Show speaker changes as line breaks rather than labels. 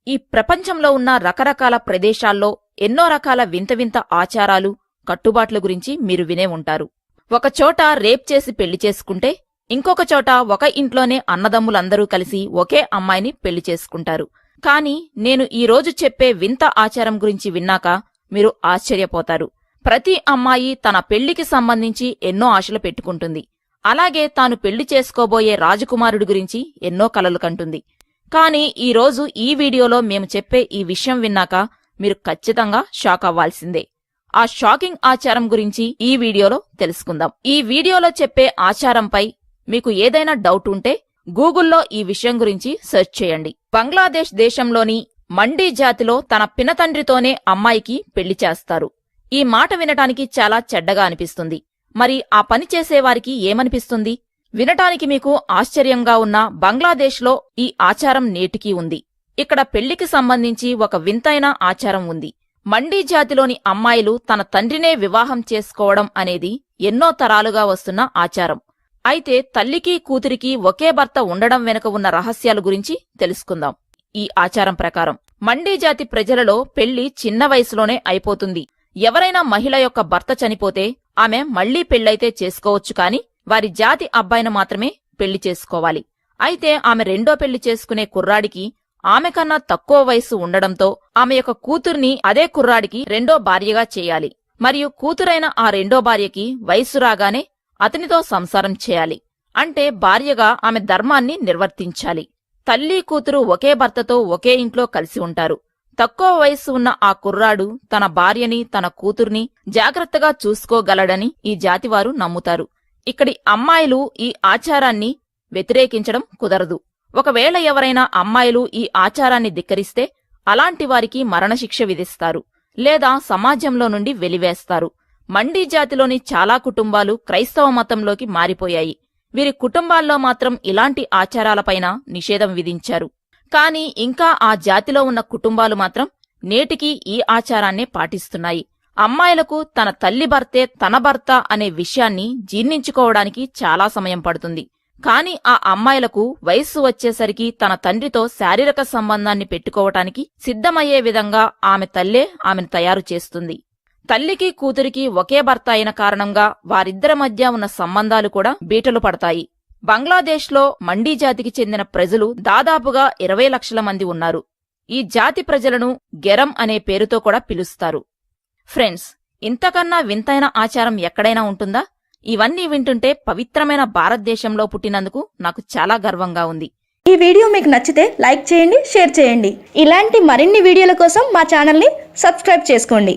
ఈ ప్రపంచంలో ఉన్న రకరకాల ప్రదేశాల్లో ఎన్నో రకాల వింత వింత ఆచారాలు, కట్టుబాట్ల గురించి మీరు వినే ఉంటారు. ఒకచోట రేప్ చేసి పెళ్లి చేసుకుంటే, ఇంకొక చోట ఒక ఇంట్లోనే అన్నదమ్ములందరూ కలిసి ఒకే అమ్మాయిని పెళ్లి చేసుకుంటారు. కాని నేను ఈరోజు చెప్పే వింత ఆచారం గురించి విన్నాక మీరు ఆశ్చర్యపోతారు. ప్రతి అమ్మాయి తన పెళ్లికి సంబంధించి ఎన్నో ఆశలు పెట్టుకుంటుంది. అలాగే తాను పెళ్లి చేసుకోబోయే రాజకుమారుడి గురించి ఎన్నో కలలు కంటుంది. కాని ఈరోజు ఈ వీడియోలో మేము చెప్పే ఈ విషయం విన్నాక మీరు ఖచ్చితంగా షాక్ అవ్వాల్సిందే. ఆ షాకింగ్ ఆచారం గురించి ఈ వీడియోలో తెలుసుకుందాం. ఈ వీడియోలో చెప్పే ఆచారంపై మీకు ఏదైనా డౌట్ ఉంటే గూగుల్లో ఈ విషయం గురించి సెర్చ్ చేయండి. బంగ్లాదేశ్ దేశంలోని మండీ జాతిలో తన పినతండ్రితోనే అమ్మాయికి పెళ్లి చేస్తారు. ఈ మాట వినటానికి చాలా చెడ్డగా అనిపిస్తుంది. మరి ఆ పని చేసేవారికి ఏమనిపిస్తుంది? వినటానికి మీకు ఆశ్చర్యంగా ఉన్న బంగ్లాదేశ్లో ఈ ఆచారం నేటికీ ఉంది. ఇక్కడ పెళ్లికి సంబంధించి ఒక వింతైన ఆచారం ఉంది. మండీ జాతిలోని అమ్మాయిలు తన తండ్రినే వివాహం చేసుకోవడం అనేది ఎన్నో తరాలుగా వస్తున్న ఆచారం. అయితే తల్లికి కూతురికి ఒకే భర్త ఉండడం వెనుక ఉన్న రహస్యాల గురించి తెలుసుకుందాం. ఈ ఆచారం ప్రకారం మండీ జాతి ప్రజలలో పెళ్లి చిన్న వయసులోనే అయిపోతుంది. ఎవరైనా మహిళ యొక్క భర్త చనిపోతే ఆమె మళ్లీ పెళ్లైతే చేసుకోవచ్చు, కాని వారి జాతి అబ్బాయిని మాత్రమే పెళ్లి చేసుకోవాలి. అయితే ఆమె రెండో పెళ్లి చేసుకునే కుర్రాడికి ఆమె కన్నా తక్కువ వయస్సు ఉండడంతో ఆమె యొక్క కూతుర్ని అదే కుర్రాడికి రెండో భార్యగా చేయాలి. మరియు కూతురైన ఆ రెండో భార్యకి వయస్సు రాగానే అతనితో సంసారం చేయాలి. అంటే భార్యగా ఆమె ధర్మాన్ని నిర్వర్తించాలి. తల్లి కూతురు ఒకే భర్తతో ఒకే ఇంట్లో కలిసి ఉంటారు. తక్కువ వయస్సు ఉన్న ఆ కుర్రాడు తన భార్యని, తన కూతుర్ని జాగ్రత్తగా చూసుకోగలడని ఈ జాతివారు నమ్ముతారు. ఇక్కడి అమ్మాయిలు ఈ ఆచారాన్ని వ్యతిరేకించడం కుదరదు. ఒకవేళ ఎవరైనా అమ్మాయిలు ఈ ఆచారాన్ని ధిక్కరిస్తే అలాంటి వారికి మరణశిక్ష విధిస్తారు లేదా సమాజంలో నుండి వెలివేస్తారు. మండీ జాతిలోని చాలా కుటుంబాలు క్రైస్తవ మతంలోకి మారిపోయాయి. వీరి కుటుంబాల్లో మాత్రం ఇలాంటి ఆచారాలపైన నిషేధం విధించారు. కాని ఇంకా ఆ జాతిలో ఉన్న కుటుంబాలు మాత్రం నేటికీ ఈ ఆచారాన్నే పాటిస్తున్నాయి. అమ్మాయిలకు తన తల్లి భర్తే తన భర్త అనే విషయాన్ని జీర్ణించుకోవడానికి చాలా సమయం పడుతుంది. కాని ఆ అమ్మాయిలకు వయస్సు వచ్చేసరికి తన తండ్రితో శారీరక సంబంధాన్ని పెట్టుకోవటానికి సిద్ధమయ్యే విధంగా ఆమె తల్లే ఆమెను తయారు చేస్తుంది. తల్లికి కూతురికి ఒకే భర్త అయిన కారణంగా వారిద్దరి మధ్య ఉన్న సంబంధాలు కూడా బీటలు పడతాయి. బంగ్లాదేశ్లో మండీ జాతికి చెందిన ప్రజలు దాదాపుగా 20 లక్షల మంది ఉన్నారు. ఈ జాతి ప్రజలను గెరం అనే పేరుతో కూడా పిలుస్తారు. ఫ్రెండ్స్, ఇంతకన్నా వింతైన ఆచారం ఎక్కడైనా ఉంటుందా? ఇవన్నీ వింటుంటే పవిత్రమైన భారతదేశంలో పుట్టినందుకు నాకు చాలా గర్వంగా ఉంది.
ఈ వీడియో మీకు నచ్చితే లైక్ చేయండి, షేర్ చేయండి. ఇలాంటి మరిన్ని వీడియోల కోసం మా ఛానల్ని సబ్స్క్రైబ్ చేసుకోండి.